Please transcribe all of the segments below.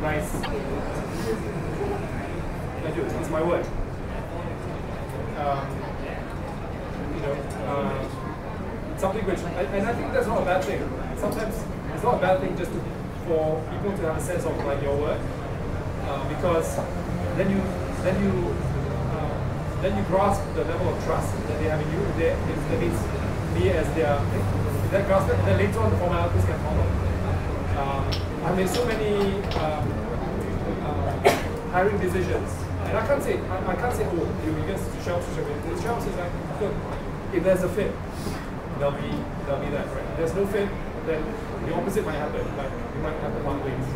nice. I do. It's my word. Something which, and I think that's not a bad thing. Sometimes it's not a bad thing just for people to have a sense of like your work, because then you grasp the level of trust that they have in you. That means me as their, if that grasp it, then later on the formalities can follow. I made so many hiring decisions, and I can't say oh you just shelves. The shelves is like, look, if there's a fit, there'll be that, right? If there's no fit, then the opposite might happen. Like you might have to part ways.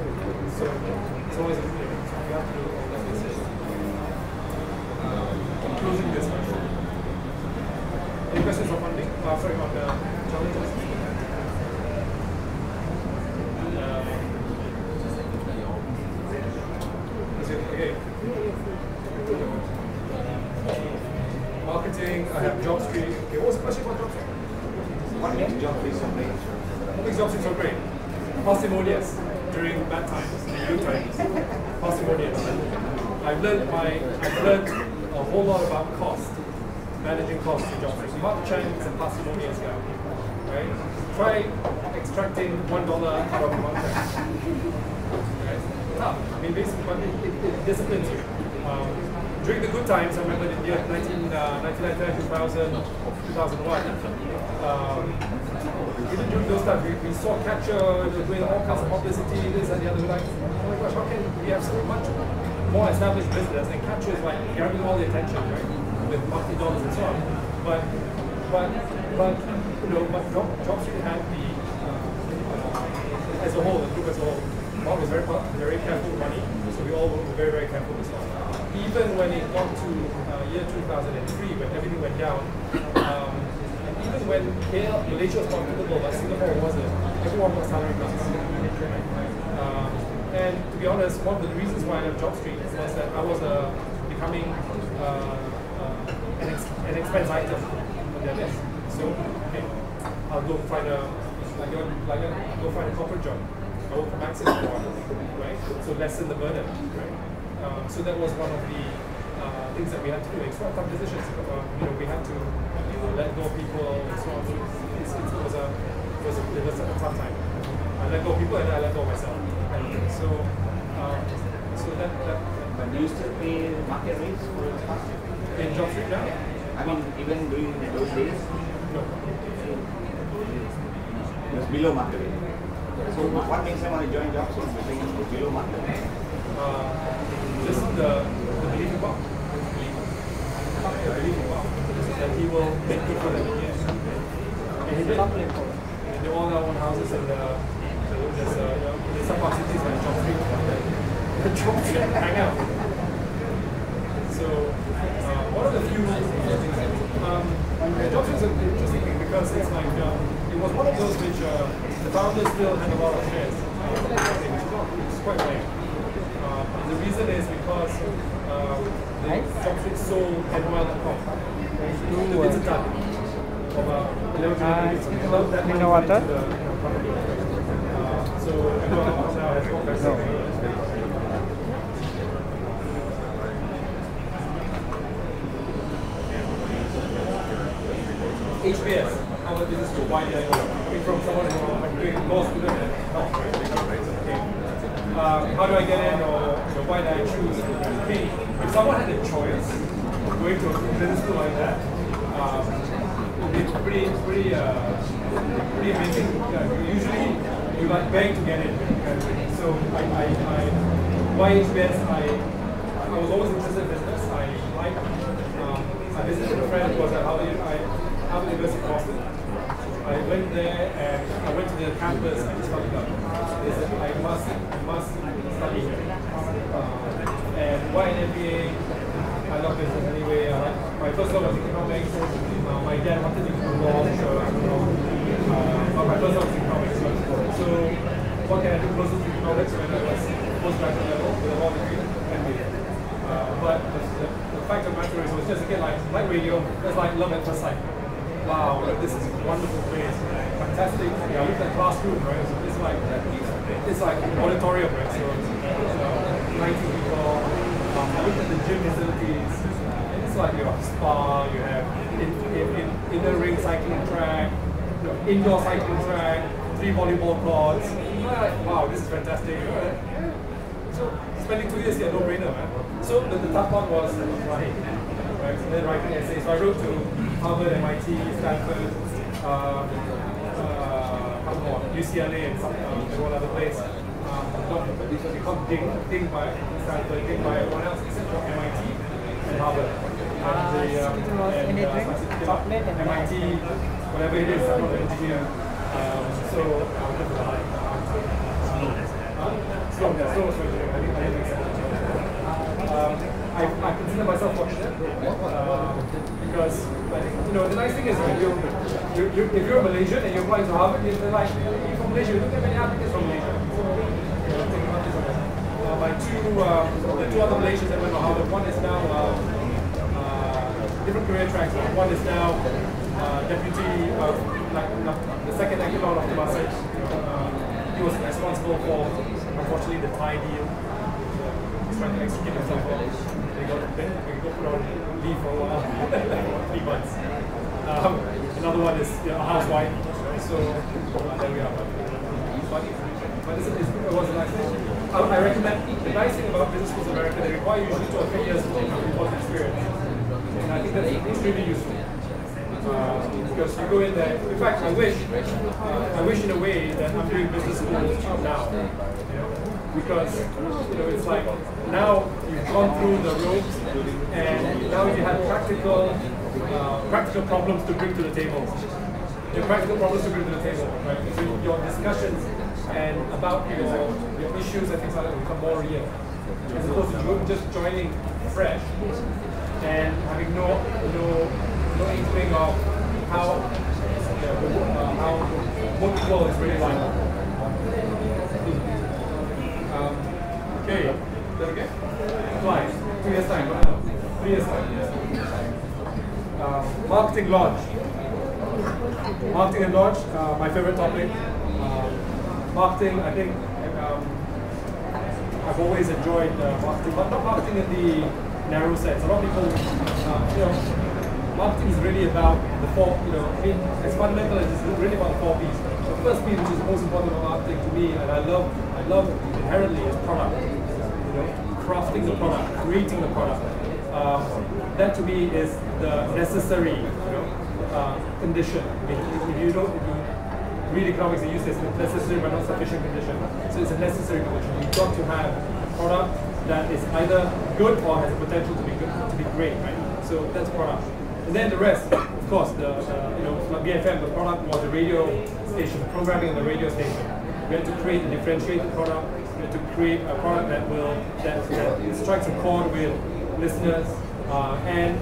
So it's always a fit. So you have to do all that decision. Closing this question. Any questions on funding? Sorry, on the challenges. Okay. Marketing. I have job street. Okay, what was the question about job street? What makes job street so great? What makes job street so great? Parsimonious during bad times, good times. Parsimonious. I've learned a whole lot about cost, managing costs in job street. Mark Chang is a parsimonious guy, right? Try extracting $1 out of a contract. Right? Tough. I mean, basically, but it disciplines you. During the good times, I remember the year 1999, 2000, 2001. Even during those times, we saw Capture doing all kinds of publicity, this and the other. We're like, oh my gosh, how can we have so much more established business and Capture is like grabbing all the attention, right? With marketing dollars and so on. But Job Street had the as a whole, the group as a whole. Mark was very careful with money, so we all were very, very careful with stuff. Even when it got to year 2003, when everything went down, and even when Malaysia was profitable, but Singapore wasn't, everyone was salary cuts. And to be honest, one of the reasons why I left Job Street was that I was becoming an expense item on their list. So, okay, I'll go find go find a corporate job. I work for Maxim for a while, right? So lessen the burden, right? So that was one of the things that we had to do. It's not tough decisions. We had to let go of people and so on. So it was a tough time. I let go of people and I let go of myself. So that. But do you still pay market rates for your staff? In Job Street now? I mean, even during those days? No. It was below market rate. So what makes someone to join Job Street? You think it's below market rate? Just the belief in God. The belief in God. That He will make good for them in the end. And He did. They all their own houses and there's some cities like Job Street. Job Street hang out. So one of the few Job Street is an interesting thing because it's like it was one of those which the founders still had a lot of shares. It's quite rare. The reason is because the Job Street sold NOL.com. The Vincent Tan of that money water. So NOL now has gone back. HBS, how much business go? Why did I go? Coming from someone who I'm doing law student and health, right? Okay. How do I get in, or why did I choose? Okay, if someone had a choice of going to a business school like that, it's pretty amazing. Usually, you like beg to get in. So why HBS? I was always interested in business. I visited a friend who was at Harvard University of Boston. I went there and I went to the campus and studied up. They said I must study here. And why an MBA? I love business anyway. My first love was economics. My dad wanted me to do law, but my first love was economics. So what can I do closer to economics when I was postgraduate level with a law degree? MBA. But the fact of the matter is, it was just again like radio. It's like love at first sight. Wow, this is a wonderful place, fantastic. Yeah, look at the classroom, right? So it's like auditorium, right? So 90 people. I looked at the gym facilities. It's like you have spa, you have inner ring cycling track, indoor cycling track, 3 volleyball courts. I'm like, wow, this is fantastic. So spending 2 years here, no-brainer, man. So the tough part was writing, right? And then writing essays. So I wrote to Harvard, MIT, Stanford, UCLA, and one other place. Become dinged by Stanford, dinged by everyone else except for MIT and Harvard. MIT, whatever it is, I'm not an engineer. I consider myself fortunate because I think the nice thing is if you're Malaysian and you're applying to Harvard, they're like, you're from Malaysia, you don't get many applicants from Malaysia. My the 2 other Malaysians that went to Harvard, one is now different career tracks. One is now deputy, the second economic of Temasek. He was responsible for, unfortunately, the Thai deal. He's trying to execute himself. They got put on leave for a while, 3 months. Another one is a housewife. So there we are. But it was a nice thing. I recommend, the nice thing about business schools in America, they require usually 2 or 3 years of work experience. And I think that's extremely useful. Because you go in there, in fact, I wish in a way that I'm doing business schools now. Because it's like now you've gone through the ropes and now you have practical problems to bring to the table. Practical problems to bring to the table, right? So your discussions and about your issues and things like that will become more real. As opposed to you just joining fresh and having no inkling of how what world is really like. Okay, is that okay? Flies. 2 years time. 3 years time. Marketing launch. Marketing and launch. My favorite topic. Marketing. I think I've always enjoyed marketing, but not marketing in the narrow sense. A lot of people, marketing is really about the 4. As fundamental as it's really about the 4 P's. The first P, which is the most important about marketing to me, and I love inherently, is product. Crafting the product, creating the product. That to me is the necessary, condition. If you read economics, they use this necessary but not sufficient condition. So it's a necessary condition. You've got to have a product that is either good or has the potential to be good, to be great, right? So that's product. And then the rest, of course, like BFM, the product was the radio station, programming on the radio station. We had to create a differentiated product. We had to create a product that strikes a chord with listeners and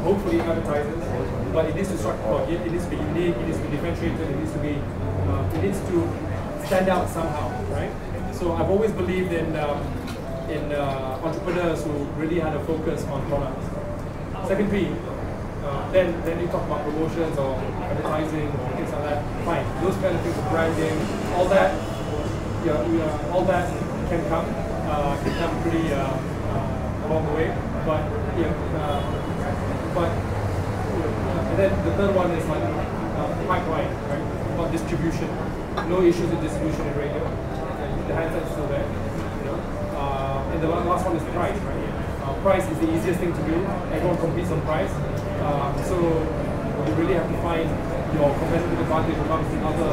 hopefully advertisers. But it needs to strike a chord. It needs to be unique. It needs to be differentiated. It needs to stand out somehow, right? So I've always believed in entrepreneurs who really had a focus on products. Second P, then you talk about promotions or advertising or things like that. Fine, those kind of things, branding, all that, all that can come pretty along the way. And then the third one is like pipeline, right? About distribution. No issues with distribution in radio. The handset is still there. And the last one is price, right? Price is the easiest thing to do. Everyone competes on price. So you really have to find your competitive advantage amongst the other